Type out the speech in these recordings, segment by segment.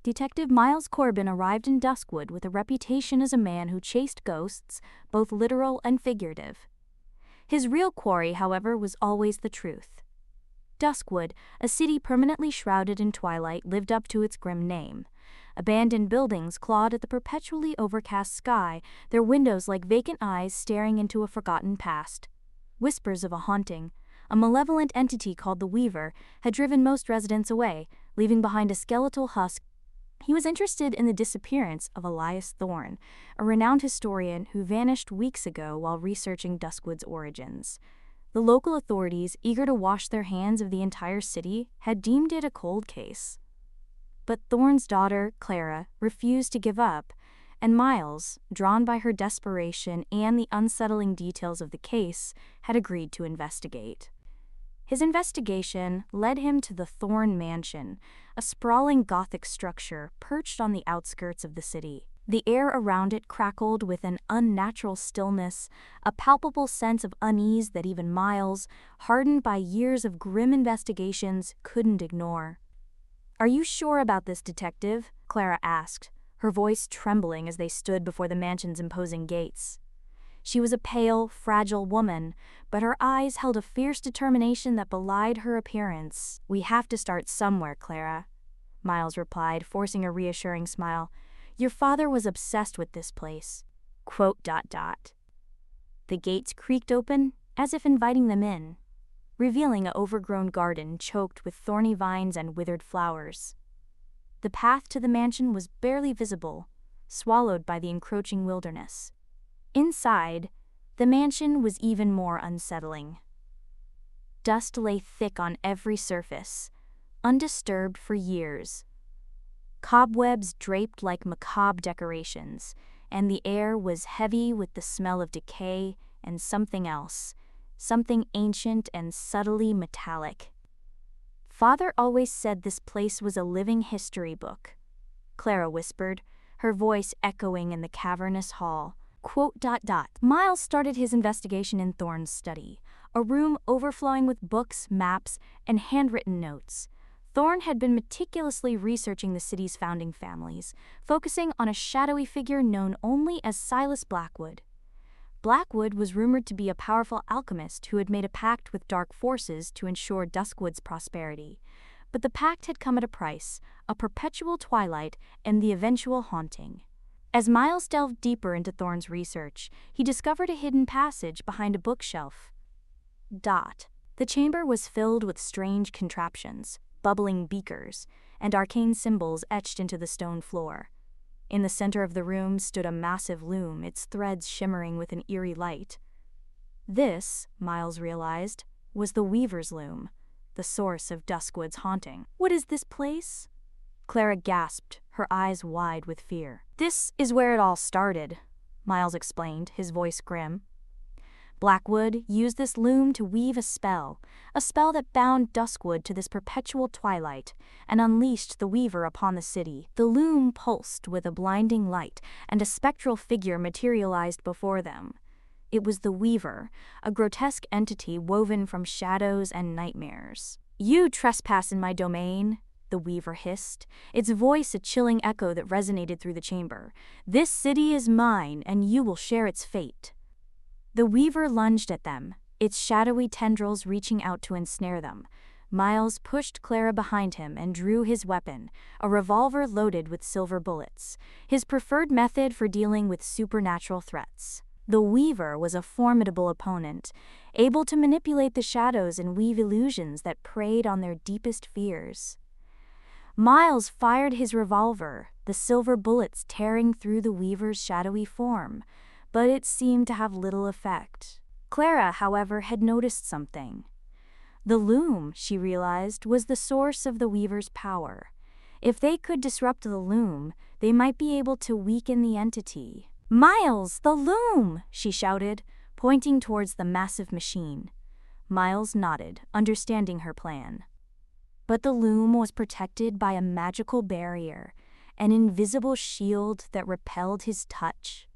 Detective Miles Corbin arrived in Duskwood with a reputation as a man who chased ghosts, both literal and figurative. His real quarry, however, was always the truth. Duskwood, a city permanently shrouded in twilight, lived up to its grim name. Abandoned buildings clawed at the perpetually overcast sky, their windows like vacant eyes staring into a forgotten past. Whispers of a haunting, a malevolent entity called the Weaver, had driven most residents away, leaving behind a skeletal husk. He was interested in the disappearance of Elias Thorne, a renowned historian who vanished weeks ago while researching Duskwood's origins. The local authorities, eager to wash their hands of the entire city, had deemed it a cold case. But Thorne's daughter, Clara, refused to give up, and Miles, drawn by her desperation and the unsettling details of the case, had agreed to investigate. His investigation led him to the Thorne Mansion, a sprawling Gothic structure perched on the outskirts of the city. The air around it crackled with an unnatural stillness, a palpable sense of unease that even Miles, hardened by years of grim investigations, couldn't ignore. "Are you sure about this, Detective?" Clara asked, her voice trembling as they stood before the mansion's imposing gates. She was a pale, fragile woman, but her eyes held a fierce determination that belied her appearance. "We have to start somewhere, Clara," Miles replied, forcing a reassuring smile. "Your father was obsessed with this place." ... The gates creaked open, as if inviting them in, revealing an overgrown garden choked with thorny vines and withered flowers. The path to the mansion was barely visible, swallowed by the encroaching wilderness. Inside, the mansion was even more unsettling. Dust lay thick on every surface, undisturbed for years. Cobwebs draped like macabre decorations, and the air was heavy with the smell of decay and something else, something ancient and subtly metallic. "Father always said this place was a living history book," Clara whispered, her voice echoing in the cavernous hall. ... Miles started his investigation in Thorne's study, a room overflowing with books, maps, and handwritten notes. Thorne had been meticulously researching the city's founding families, focusing on a shadowy figure known only as Silas Blackwood. Blackwood was rumored to be a powerful alchemist who had made a pact with dark forces to ensure Duskwood's prosperity. But the pact had come at a price, a perpetual twilight and the eventual haunting. As Miles delved deeper into Thorne's research, he discovered a hidden passage behind a bookshelf. The chamber was filled with strange contraptions, bubbling beakers, and arcane symbols etched into the stone floor. In the center of the room stood a massive loom, its threads shimmering with an eerie light. This, Miles realized, was the Weaver's Loom, the source of Duskwood's haunting. "What is this place?" Clara gasped, her eyes wide with fear. "This is where it all started," Miles explained, his voice grim. "Blackwood used this loom to weave a spell that bound Duskwood to this perpetual twilight and unleashed the Weaver upon the city." The loom pulsed with a blinding light, and a spectral figure materialized before them. It was the Weaver, a grotesque entity woven from shadows and nightmares. "You trespass in my domain," the Weaver hissed, its voice a chilling echo that resonated through the chamber. "This city is mine, and you will share its fate." The Weaver lunged at them, its shadowy tendrils reaching out to ensnare them. Miles pushed Clara behind him and drew his weapon, a revolver loaded with silver bullets, his preferred method for dealing with supernatural threats. The Weaver was a formidable opponent, able to manipulate the shadows and weave illusions that preyed on their deepest fears. Miles fired his revolver, the silver bullets tearing through the Weaver's shadowy form, but it seemed to have little effect. Clara, however, had noticed something. The loom, she realized, was the source of the Weaver's power. If they could disrupt the loom, they might be able to weaken the entity. "Miles, the loom!" she shouted, pointing towards the massive machine. Miles nodded, understanding her plan. But the loom was protected by a magical barrier, an invisible shield that repelled his touch.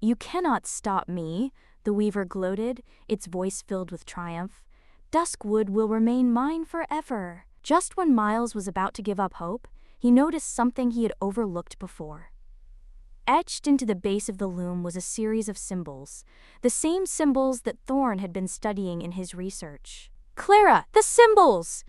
"You cannot stop me," the Weaver gloated, its voice filled with triumph. "Duskwood will remain mine forever." Just when Miles was about to give up hope, he noticed something he had overlooked before. Etched into the base of the loom was a series of symbols, the same symbols that Thorn had been studying in his research. "Clara, the symbols!"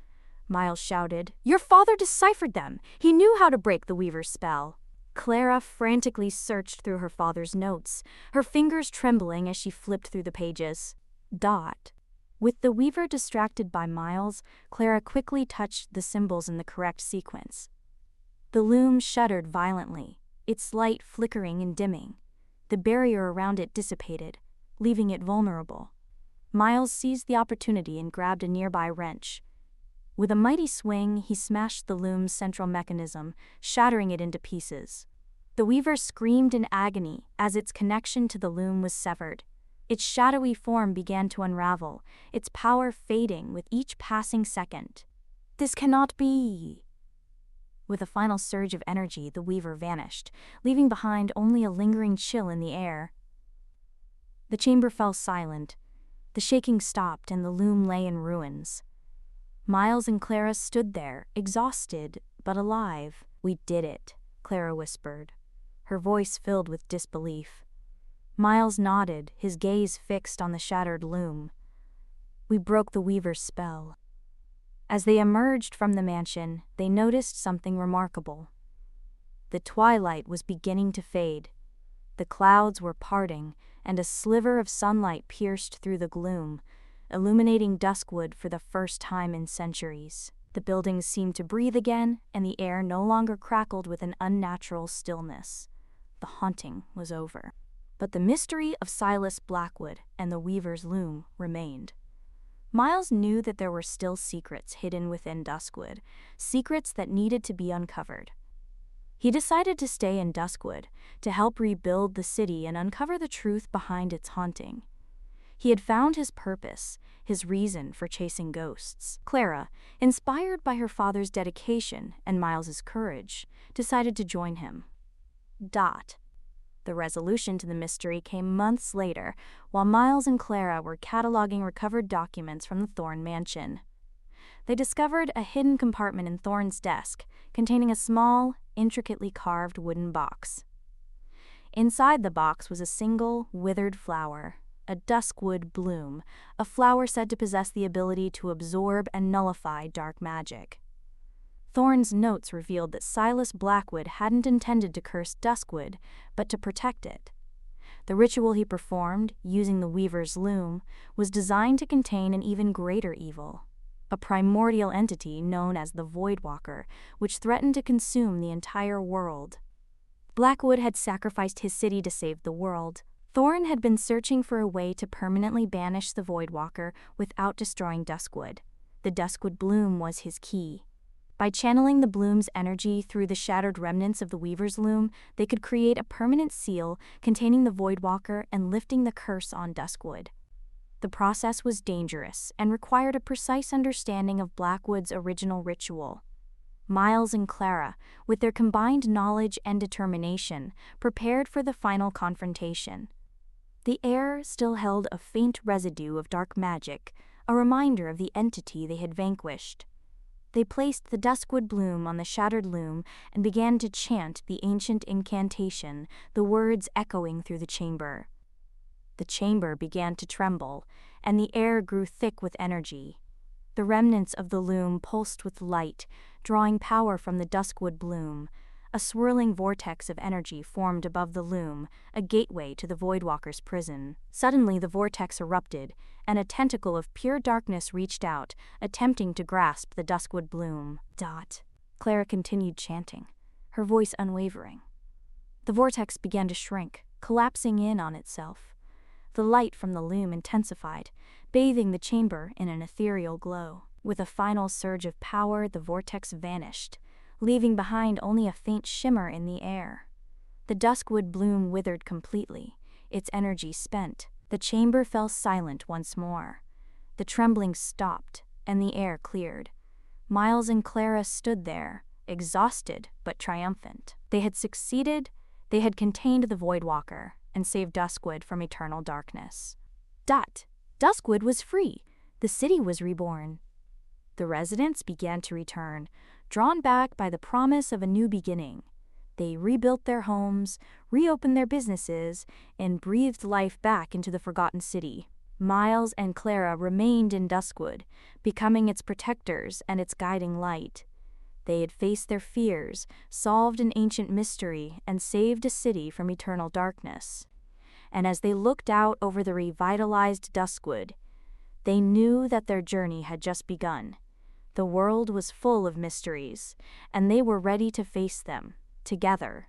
Miles shouted. "Your father deciphered them. He knew how to break the Weaver's spell." Clara frantically searched through her father's notes, her fingers trembling as she flipped through the pages. Dot. With the Weaver distracted by Miles, Clara quickly touched the symbols in the correct sequence. The loom shuddered violently, its light flickering and dimming. The barrier around it dissipated, leaving it vulnerable. Miles seized the opportunity and grabbed a nearby wrench. With a mighty swing, he smashed the loom's central mechanism, shattering it into pieces. The Weaver screamed in agony as its connection to the loom was severed. Its shadowy form began to unravel, its power fading with each passing second. "This cannot be!" With a final surge of energy, the Weaver vanished, leaving behind only a lingering chill in the air. The chamber fell silent. The shaking stopped and the loom lay in ruins. Miles and Clara stood there, exhausted but alive. "We did it," Clara whispered, her voice filled with disbelief. Miles nodded, his gaze fixed on the shattered loom. "We broke the Weaver's spell." As they emerged from the mansion, they noticed something remarkable. The twilight was beginning to fade. The clouds were parting, and a sliver of sunlight pierced through the gloom, illuminating Duskwood for the first time in centuries. The buildings seemed to breathe again, and the air no longer crackled with an unnatural stillness. The haunting was over. But the mystery of Silas Blackwood and the Weaver's loom remained. Miles knew that there were still secrets hidden within Duskwood, secrets that needed to be uncovered. He decided to stay in Duskwood, to help rebuild the city and uncover the truth behind its haunting. He had found his purpose, his reason for chasing ghosts. Clara, inspired by her father's dedication and Miles's courage, decided to join him. The resolution to the mystery came months later, while Miles and Clara were cataloging recovered documents from the Thorn mansion. They discovered a hidden compartment in Thorn's desk, containing a small, intricately carved wooden box. Inside the box was a single, withered flower, a Duskwood bloom, a flower said to possess the ability to absorb and nullify dark magic. Thorn's notes revealed that Silas Blackwood hadn't intended to curse Duskwood, but to protect it. The ritual he performed, using the Weaver's loom, was designed to contain an even greater evil, a primordial entity known as the Voidwalker, which threatened to consume the entire world. Blackwood had sacrificed his city to save the world. Thorn had been searching for a way to permanently banish the Voidwalker without destroying Duskwood. The Duskwood bloom was his key. By channeling the bloom's energy through the shattered remnants of the Weaver's loom, they could create a permanent seal containing the Voidwalker and lifting the curse on Duskwood. The process was dangerous and required a precise understanding of Blackwood's original ritual. Miles and Clara, with their combined knowledge and determination, prepared for the final confrontation. The air still held a faint residue of dark magic, a reminder of the entity they had vanquished. They placed the Duskwood bloom on the shattered loom and began to chant the ancient incantation, the words echoing through the chamber. The chamber began to tremble, and the air grew thick with energy. The remnants of the loom pulsed with light, drawing power from the Duskwood bloom. A swirling vortex of energy formed above the loom, a gateway to the Voidwalker's prison. Suddenly the vortex erupted, and a tentacle of pure darkness reached out, attempting to grasp the Duskwood bloom. Clara continued chanting, her voice unwavering. The vortex began to shrink, collapsing in on itself. The light from the loom intensified, bathing the chamber in an ethereal glow. With a final surge of power, the vortex vanished, leaving behind only a faint shimmer in the air. The Duskwood bloom withered completely, its energy spent. The chamber fell silent once more. The trembling stopped, and the air cleared. Miles and Clara stood there, exhausted but triumphant. They had succeeded, they had contained the Voidwalker, and saved Duskwood from eternal darkness. Duskwood was free. The city was reborn. The residents began to return, drawn back by the promise of a new beginning. They rebuilt their homes, reopened their businesses, and breathed life back into the forgotten city. Miles and Clara remained in Duskwood, becoming its protectors and its guiding light. They had faced their fears, solved an ancient mystery, and saved a city from eternal darkness. And as they looked out over the revitalized Duskwood, they knew that their journey had just begun. The world was full of mysteries, and they were ready to face them, together.